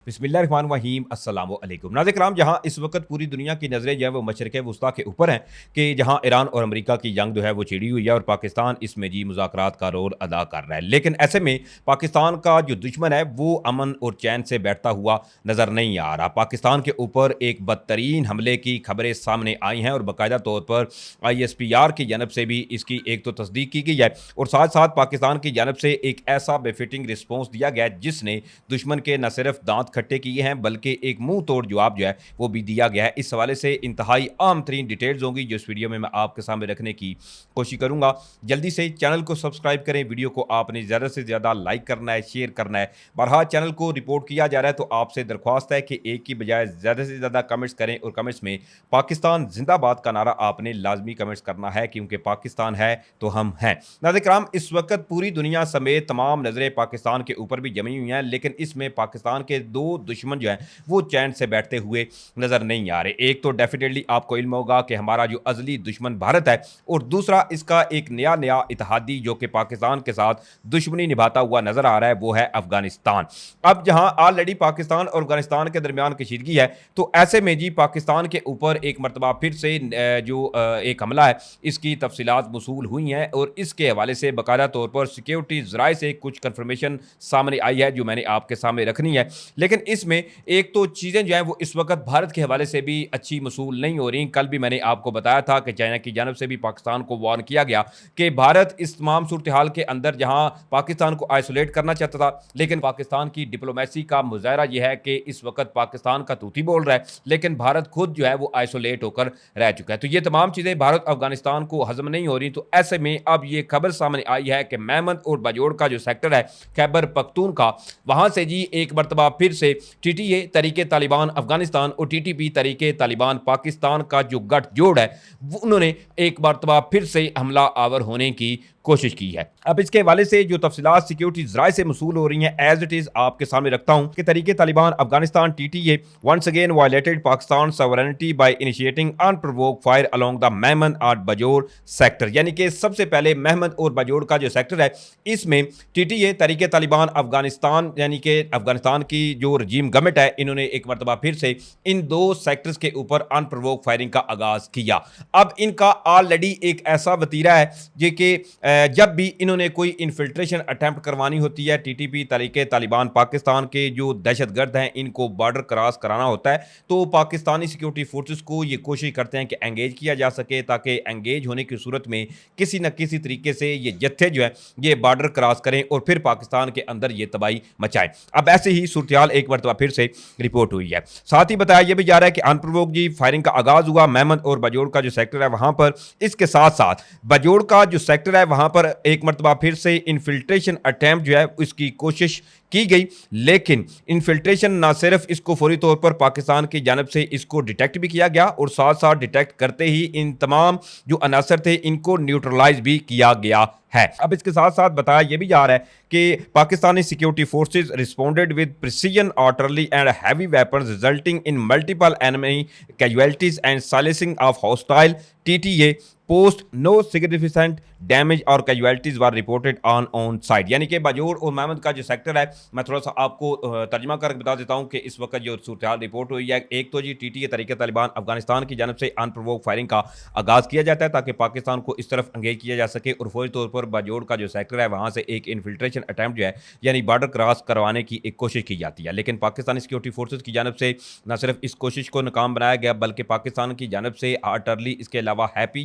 बिस्मिल्लाहिर्रहमानिर्रहीम अस्सलामु अलैकुम नाज़रीन किराम। जहां इस वक्त पूरी दुनिया की नज़रें जो है वो मशरिक़ वुस्ता के ऊपर हैं कि जहां ईरान और अमेरिका की जंग जो है वो छिड़ी हुई है और पाकिस्तान इसमें जी मुज़ाकरात का रोल अदा कर रहा है। लेकिन ऐसे में पाकिस्तान का जो दुश्मन है वो अमन और चैन से बैठता हुआ नज़र नहीं आ रहा। पाकिस्तान के ऊपर एक बदतरीन हमले की खबरें सामने आई हैं और बाकायदा तौर पर ISPR की जानब से भी इसकी एक तो तस्दीक की गई है और साथ साथ पाकिस्तान की जानब से एक ऐसा बेफिटिंग रिस्पॉन्स दिया गया है जिसने दुश्मन के न सिर्फ दांत खट्टे किए हैं बल्कि एक मुंह तोड़ जवाब जो है वो भी दिया गया है। इस हवाले से इंतहाई आम तरीन डिटेल्स होंगी जो इस वीडियो में मैं आपके सामने रखने की कोशिश करूंगा। जल्दी से चैनल को सब्सक्राइब करें, वीडियो को आपने ज़्यादा से ज़्यादा लाइक करना है, शेयर करना है। बहरहाल चैनल को रिपोर्ट किया जा रहा है तो आपसे दरख्वास्त है कि एक की बजाय ज़्यादा से ज़्यादा कमेंट्स करें और कमेंट्स में पाकिस्तान जिंदाबाद का नारा आपने लाजमी कमेंट्स करना है क्योंकि पाकिस्तान है तो हम हैं। नाज़रीन किराम, इस वक्त पूरी दुनिया समेत तमाम नज़रें पाकिस्तान के ऊपर भी जमी हुई हैं, लेकिन इसमें पाकिस्तान के दो दुश्मन जो है वो चैन से बैठते हुए नजर नहीं आ रहे। एक तो डेफिनेटली आपको इल्म होगा कि हमारा जो अजली दुश्मन भारत है और दूसरा इसका एक नया इत्तेहादी जो कि पाकिस्तान के साथ दुश्मनी निभाता हुआ नजर आ रहा है वो है अफगानिस्तान। अब जहां ऑलरेडी पाकिस्तान और अफगानिस्तान के दरमियान कशीदगी है तो ऐसे में जी पाकिस्तान के ऊपर एक मरतबा फिर से जो एक हमला है इसकी तफसीलात मसूल हुई हैं और इसके हवाले से बाकायदा तौर पर सिक्योरिटी ज़राए से कुछ कंफर्मेशन सामने आई है जो मैंने आपके सामने रखनी है। लेकिन इसमें एक तो चीज़ें जो हैं वो इस वक्त भारत के हवाले से भी अच्छी मसूल नहीं हो रही। कल भी मैंने आपको बताया था कि चाइना की जानब से भी पाकिस्तान को वार्न किया गया कि भारत इस तमाम सूरत हाल के अंदर जहां पाकिस्तान को आइसोलेट करना चाहता था, लेकिन पाकिस्तान की डिप्लोमेसी का मुजाहरा यह है कि इस वक्त पाकिस्तान का तूती बोल रहा है लेकिन भारत खुद जो है वो आइसोलेट होकर रह चुका है। तो ये तमाम चीज़ें भारत अफगानिस्तान को हजम नहीं हो रही। तो ऐसे में अब ये खबर सामने आई है कि मेहमद और बाजोड़ का जो सेक्टर है खैबर पख्तूनख्वा, वहां से जी एक मरतबा फिर से TTA तरीके तालिबान अफगानिस्तान और TTP तरीके तालिबान पाकिस्तान का जो गठजोड़ है उन्होंने एक मरतबा फिर से हमला आवर होने की कोशिश की है। अब इसके हवाले से जो तफसीलात सिक्योरिटी ज़राए से मसूल हो रही हैं एज इट इज़ आपके सामने रखता हूं कि तरीके Taliban Afghanistan TTA once again violated Pakistan sovereignty by initiating unprovoked fire along the Mohmand और बाजोड़ सेक्टर। यानी कि सबसे पहले मेहमद और बाजोड़ का जो सेक्टर है इसमें TTA तरीके तालिबान अफगानिस्तान यानी कि अफगानिस्तान की जो रजीम गवर्नमेंट है इन्होंने एक मरतबा फिर से इन दो सेक्टर्स के ऊपर अनप्रोवोक्ड फायरिंग का आगाज किया। अब इनका ऑलरेडी एक ऐसा वतीरा है जो कि जब भी इन्होंने कोई इन्फिल्ट्रेशन अटैम्प्ट करवानी होती है TTP तरीके तालिबान पाकिस्तान के जो दहशतगर्द हैं इनको बॉर्डर क्रॉस कराना होता है तो पाकिस्तानी सिक्योरिटी फोर्सेस को ये कोशिश करते हैं कि एंगेज किया जा सके ताकि एंगेज होने की सूरत में किसी न किसी तरीके से ये जत्थे जो है ये बॉर्डर क्रॉस करें और फिर पाकिस्तान के अंदर ये तबाही मचाएं। अब ऐसे ही सूरत एक मरतबा फिर से रिपोर्ट हुई है। साथ ही बताया यह भी जा रहा है कि अनप्रोवोक्ड जी फायरिंग का आगाज हुआ मेहमद और बाजोड़ का जो सेक्टर है वहां पर। इसके साथ साथ बाजोड़ का जो सेक्टर है वहां पर एक मरतबा फिर से इन्फिल्ट्रेशन अटैम्प्ट जो है उसकी कोशिश की गई, लेकिन इन्फिल्ट्रेशन ना सिर्फ इसको फौरी तौर पर पाकिस्तान की जानब से इसको डिटेक्ट भी किया गया और साथ साथ डिटेक्ट करते ही इन तमाम जो अनासर थे इनको न्यूट्रलाइज भी किया गया है। अब इसके साथ साथ बताया यह भी जा रहा है कि Pakistani security forces responded with precision artillery and heavy weapons resulting in multiple enemy casualties and silencing of hostile TTA post no significant damage और casualties were reported on side. यानी कि बाजोड़ और मेहमद का जो सेक्टर है मैं थोड़ा सा आपको तर्जमा करके बता देता हूं कि इस वक्त जो सूरत रिपोर्ट हुई है एक तो जी TTA तरीके तालिबान अफगानिस्तान की जानब से अनप्रोवोक्ड फायरिंग का आगाज किया जाता है ताकि पाकिस्तान को इस तरफ एंगेज किया जा सके और फौरी तौर पर बाजोड़ का जो सेक्टर है वहां से एक इन्फिल्ट्रेशन अटैम्प्ट जो है यानी बॉर्डर क्रॉस करवाने की एक कोशिश की जाती है। लेकिन पाकिस्तानी सिक्योरिटी फोर्सेज की जानब से न सिर्फ इस कोशिश को नाकाम बनाया गया बल्कि पाकिस्तान की जानब से आर्टिलरी इसके अलावा हैवी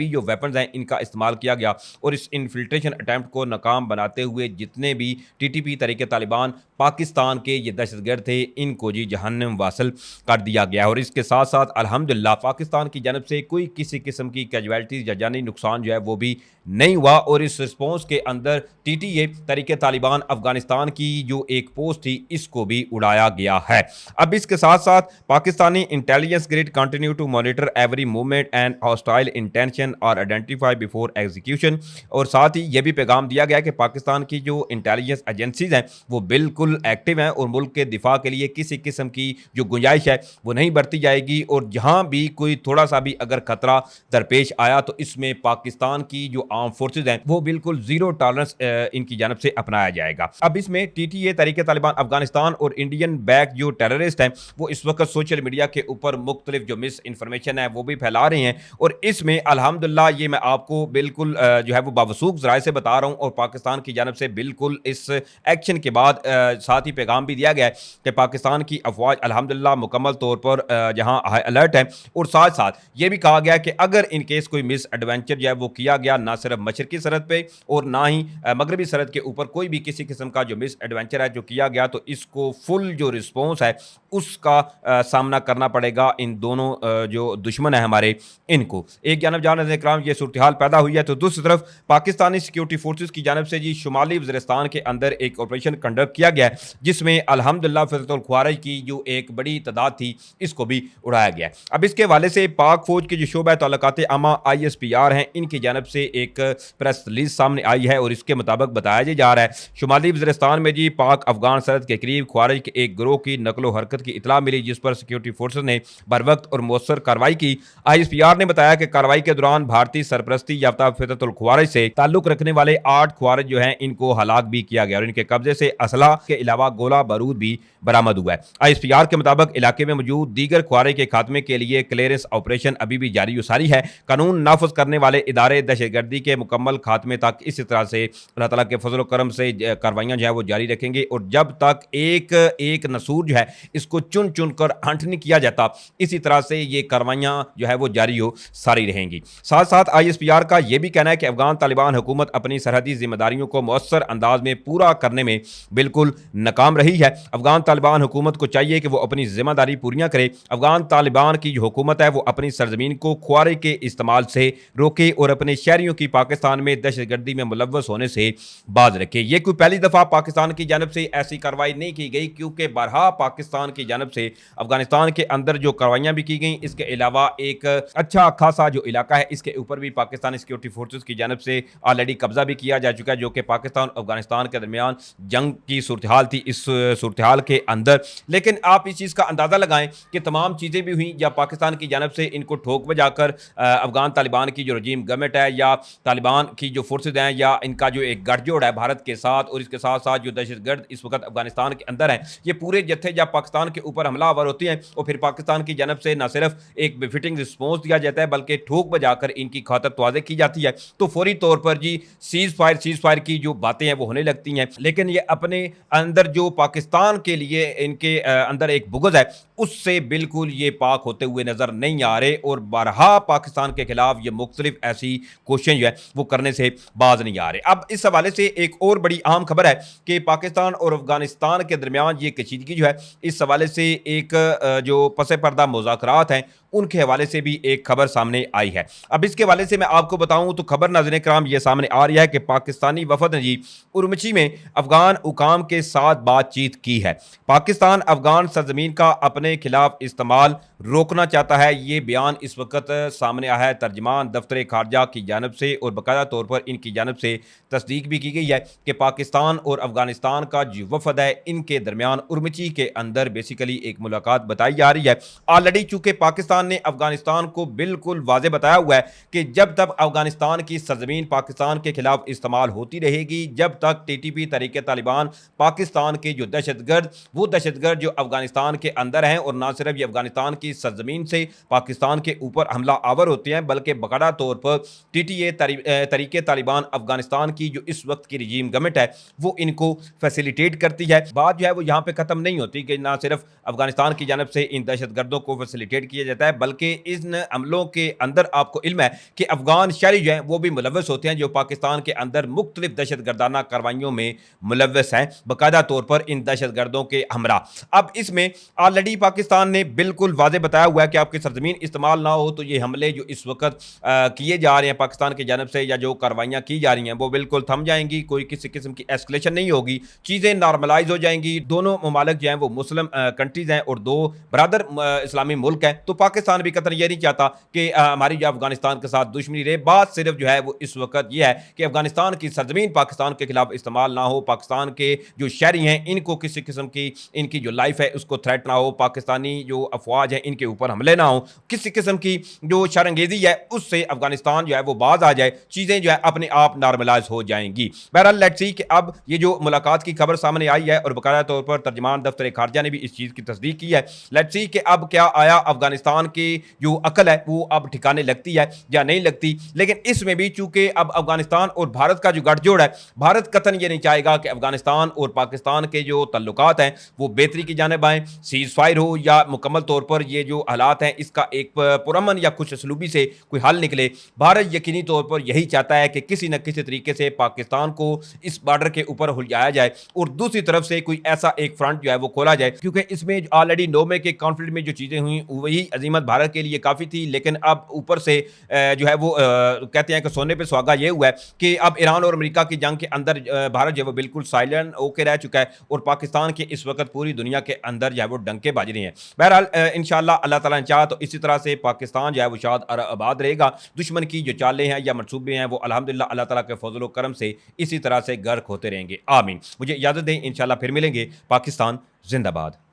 जो वेपन्स हैं इनका इस्तेमाल किया गया और इस इन्फिल्ट्रेशन अटैम्प्ट को नाकाम बनाते हुए जितने भी TTP तरीके तालिबान पाकिस्तान के ये दहशतगर्द थे इनको जी जहन्नम वासल कर दिया गया। और इसके साथ साथ अल्हम्दुलिल्लाह पाकिस्तान की जानब से कोई किसी किस्म की कैजुअलिटीज या जानी नुकसान जो है वो भी नहीं हुआ और इस रिस्पॉन्स के अंदर TTA तरीके तालिबान अफगानिस्तान की जो एक पोस्ट थी इसको भी उड़ाया गया है। अब इसके साथ साथ Pakistani intelligence grid continue to monitor every movement and hostile intention और आइडेंटिफाई बिफोर एग्जीक्यूशन। और साथ ही यह भी पैगाम दिया गया कि पाकिस्तान की जो इंटेलिजेंस एजेंसीज हैं हैं वो बिल्कुल एक्टिव हैं और मुल्क के दिफा के लिए किसी किस्म की जो गुंजाइश है वो नहीं बरती जाएगी। और जहां भी कोई थोड़ा सा भी अगर खतरा दरपेश आया तो इसमें पाकिस्तान की जो आर्म फोर्सेज हैं वो बिल्कुल जीरो टॉलरेंस इनकी जानब से अपनाया जाएगा। अब इसमें टीटीए तहरीक तालिबान अफगानिस्तान और इंडियन बैक जो टेररिस्ट हैं वो इस वक्त सोशल मीडिया के ऊपर मुख्तलिफ जो मिस इन्फॉर्मेशन है वो भी फैला रहे हैं। और इसमें अल्हम्दुलिल्लाह ये मैं आपको बिल्कुल जो है वो बावसूख जराए से बता रहा हूँ और पाकिस्तान की जानब से बिल्कुल इस एक्शन के बाद साथ ही पैगाम भी दिया गया है कि पाकिस्तान की अफवाज अल्हम्दुलिल्लाह मुकम्मल तौर पर जहां हाई अलर्ट है। और साथ साथ ये भी कहा गया कि अगर इन केस कोई मिस एडवेंचर जो है वो किया गया ना सिर्फ मशरकी सरहद पे और ना ही मगरबी सरहद के ऊपर कोई भी किसी किस्म का जो मिस एडवेंचर है जो किया गया तो इसको फुल जो रिस्पॉन्स है उसका सामना करना पड़ेगा इन दोनों जो दुश्मन है हमारे इनको। एक जानब जहां इकराम ये सूरत हाल पैदा हुई है तो दूसरी तरफ पाकिस्तानी सिक्योरिटी फोर्सेज की जानब से जी शुमाली वज़ीरिस्तान के अंदर एक ऑपरेशन कंडक्ट किया गया जिसमें अल्हम्दुलिल्लाह फ़िज़्तुल ख्वारिज की जो एक बड़ी तादाद थी इसको भी उड़ाया गया। अब इसके हवाले से पाक फौज के जो शोबा तल्लुकात आमा ISPR हैं इनकी जानब से एक प्रेस रिलीज सामने आई है और इसके मुताबिक बताया जा रहा है शुमाली वज़ीरिस्तान में जी पाक अफगान सरहद के करीब ख्वारिज के एक गिरोह की नकलो हरकत की इतला मिली जिस पर सिक्योरिटी फोर्सेज ने बर वक्त और मौसर कार्रवाई की। ISPR ने बताया कि कार्रवाई के दौरान भारतीय सरपरस्ती याफ्ता फ़िज़्तुल ख्वारिज से ताल्लुक रखने वाले 8 ख्वारिज जो हैं इनको हलाक भी किया गया और इनके कब्जे से असला के अलावा गोला बारूद भी बरामद हुआ है। ISPR के मुताबिक इलाके में मौजूद दीगर ख्वारिज के खात्मे के लिए क्लियरेंस ऑपरेशन अभी भी जारी व सारी है। कानून नाफज करने वाले इदारे दहशतगर्दी के मुकम्मल खात्मे तक इसी तरह से अल्लाह ताला के फजल करम से कार्रवाइयाँ जो है वो जारी रखेंगे और जब तक एक एक नसूर जो है इसको चुन चुन कर हंट नहीं किया जाता इसी तरह से ये कार्रवाइयाँ जो है वो जारी हो सारी रहेंगी। साथ साथ ISPR का यह भी कहना है कि अफगान तालिबान हुकूमत अपनी सरहदी जिम्मेदारियों को मौसर अंदाज में पूरा करने में बिल्कुल नाकाम रही है। अफगान तालिबान हुकूमत को चाहिए कि वो अपनी जिम्मेदारी पूरियां करे। अफगान तालिबान की जो हुकूमत है वो अपनी सरजमीन को ख्वारे के इस्तेमाल से रोके और अपने शहरियों की पाकिस्तान में दहशतगर्दी में मुलव्वस होने से बाज रखे। ये कोई पहली दफ़ा पाकिस्तान की जानब से ऐसी कार्रवाई नहीं की गई क्योंकि बारहा पाकिस्तान की जानब से अफगानिस्तान के अंदर जो कार्रवाइयाँ भी की गई इसके अलावा एक अच्छा खासा जो इलाका है इसके ऊपर भी पाकिस्तानी सिक्योरिटी फोर्सेज की जानब से ऑलरेडी कब्जा भी किया जा चुका है जो कि पाकिस्तान और अफगानिस्तान के दरमियान जंग की सूरत हाल थी। इस सूरत हाल के अंदर लेकिन आप इस चीज़ का अंदाज़ा लगाएं कि तमाम चीज़ें भी हुई या पाकिस्तान की जानब से इनको ठोक बजाकर अफगान तालिबान की जो रजीम गवर्नमेंट है या तालिबान की जो फोर्सेज हैं या इनका जो एक गठजोड़ है भारत के साथ और इसके साथ साथ जो दहशतगर्द इस वक्त अफगानिस्तान के अंदर हैं ये पूरे जत्थे जब पाकिस्तान के ऊपर हमलावर होते हैं और फिर पाकिस्तान की जानब से न सिर्फ एक बेफिटिंग रिस्पॉन्स दिया जाता है बल्कि ठोक बजाकर इनकी खातर तवाज़े की जाती है तो फौरी तौर पर जी सीज़ फायर की जो बातें हैं वो होने लगती हैं। लेकिन ये अपने अंदर जो पाकिस्तान के लिए इनके अंदर एक बुग़्ज़ है उससे बिल्कुल ये पाक होते हुए नज़र नहीं आ रहे और बारहा पाकिस्तान के खिलाफ ये मुख्तलिफ ऐसी कोशिशें जो है वो करने से बाज नहीं आ रहे। अब इस हवाले से एक और बड़ी अहम खबर है कि पाकिस्तान और अफगानिस्तान के दरमियान ये कशीदगी जो है इस हवाले से एक जो पसे पर्दा मुज़ाकरात हैं उनके हवाले से भी एक खबर सामने आई है। अब इसके हवाले से मैं आपको बताऊं तो खबर नाज़रीन कराम ये सामने आ रही है कि पाकिस्तानी वफद ने जी उर्मची में अफगान हुकाम के साथ बातचीत की है। पाकिस्तान अफगान सरजमीन का अपने खिलाफ इस्तेमाल रोकना चाहता है। ये बयान इस वक्त सामने आया है तर्जमान दफ्तर खारजा की जानब से और बाकायदा तौर पर इनकी जानब से तस्दीक भी की गई है कि पाकिस्तान और अफगानिस्तान का जो वफद है इनके दरमियान उर्मची के अंदर बेसिकली एक मुलाकात बताई जा रही है। ऑलरेडी चूंकि पाकिस्तान ने अफगानिस्तान को बिल्कुल वाज़े बताया हुआ है कि जब तक अफगानिस्तान की सरजमीन पाकिस्तान के खिलाफ इस्तेमाल होती रहेगी जब तक TTP तहरीक तालिबान पाकिस्तान के जो दहशतगर्द जो अफगानिस्तान के अंदर हैं और ना सिर्फ ये अफगानिस्तान की सरजमीन से पाकिस्तान के ऊपर हमला आवर होते हैं बल्कि बाकायदा तौर पर TTA तहरीक तालिबान अफगानिस्तान की जो इस वक्त की रजीम गवर्नमेंट है वो इनको फैसिलिटेट करती है। बात जो है वो यहाँ पे ख़त्म नहीं होती कि ना सिर्फ अफगानिस्तान की जानब से इन दहशतगर्दों को फैसिलिटेट किया जाता है बल्कि इन हमलों के अंदर आपको इल्म है कि अफगान शहरी जो हैं वो भी मुलव्वस होते हैं जो पाकिस्तान के अंदर मुख्तलिफ दहशतगर्दाना कार्रवाइयों में मुलव्वस हैं बाकायदा तौर पर इन दहशतगर्दों के हमरा। अब इसमें ऑलरेडी पाकिस्तान ने बिल्कुल वाज़ेह बताया हुआ है कि आपकी सरजमीन इस्तेमाल ना हो तो ये हमले जो इस वक्त किए जा रहे हैं पाकिस्तान की जानब से या जो कार्रवाइयाँ की जा रही हैं वो बिल्कुल थम जाएंगी, कोई किसी किस्म की एस्केलेशन नहीं होगी, चीज़ें नॉर्मलाइज हो जाएंगी। दोनों ममालिक जो हैं वो मुस्लिम कंट्रीज़ हैं और दो बरादर इस्लामी मुल्क हैं, तो पाकिस्तान भी कतई ये नहीं चाहता कि हमारी जो अफगानिस्तान के साथ दुश्मनी रहे। बात सिर्फ जो है वो इस वक्त ये है कि अफगानिस्तान की सरजमीन पाकिस्तान के खिलाफ इस्तेमाल ना हो, पाकिस्तान के जो शहरी हैं इनको किसी किस्म की इनकी जो लाइफ है उसको थ्रेट ना हो, पाकिस्तानी जो अफवाज हैं इनके ऊपर हमले ना हो, किसी किस्म की जो शरंगेजी है उससे अफगानिस्तान जो है वो बाज आ जाए, चीज़ें जो है अपने आप नॉर्मलाइज हो जाएंगी। बहरहाल लेट्स सी कि अब ये जो मुलाकात की खबर सामने आई है और बकायदा तौर पर तर्जमान दफ्तर खारजा ने भी इस चीज़ की तस्दीक की है। लेट्स सी कि अब क्या आया अफगानिस्तान की जो अकल है वो अब ठिकाने लगती है या नहीं लगती। लेकिन इसमें भी चूंकि अब अफगानिस्तान और भारत का जो गठजोड़ है, भारत कतन ये नहीं चाहेगा कि अफगानिस्तान और पाकिस्तान के जो तल्लुकात हैं वो बेहतरी की जानिब आएँ, सीज फायर हो या मुकम्मल तौर पर ये जो हालात हैं इसका एक पुरअमन या खुश असलूबी से कोई हल निकले। भारत यकीनी तौर पर यही चाहता है कि किसी न किसी तरीके से पाकिस्तान को इस बॉर्डर के ऊपर हुलझाया जाए और दूसरी तरफ से कोई ऐसा एक फ्रंट जो है वो खोला जाए, क्योंकि इसमें ऑलरेडी नोमे के कॉन्फ्लिक्ट में जो चीज़ें हुई वही अजीमत भारत के लिए काफ़ी थी। लेकिन अब ऊपर से जो है वो कहते हैं कि सोने पे सुहागा ये हुआ है कि अब ईरान और अमेरिका की जंग के अंदर भारत जो है वो बिल्कुल साइलेंट होकर रह चुका है और पाकिस्तान के इस वक्त पूरी दुनिया के अंदर जो है वो डंके बज रहे हैं। बहरहाल इंशाल्लाह अल्लाह ताला ने चाहा तो इसी तरह से पाकिस्तान जो है वो शाद और आबाद रहेगा। दुश्मन की जो चालें हैं या मनसूबे हैं वो अल्हम्दुलिल्लाह अल्लाह ताला के फजल व करम से इसी तरह से गर्क होते रहेंगे। आमीन। मुझे इजाज़त दें, इंशाल्लाह फिर मिलेंगे। पाकिस्तान जिंदाबाद।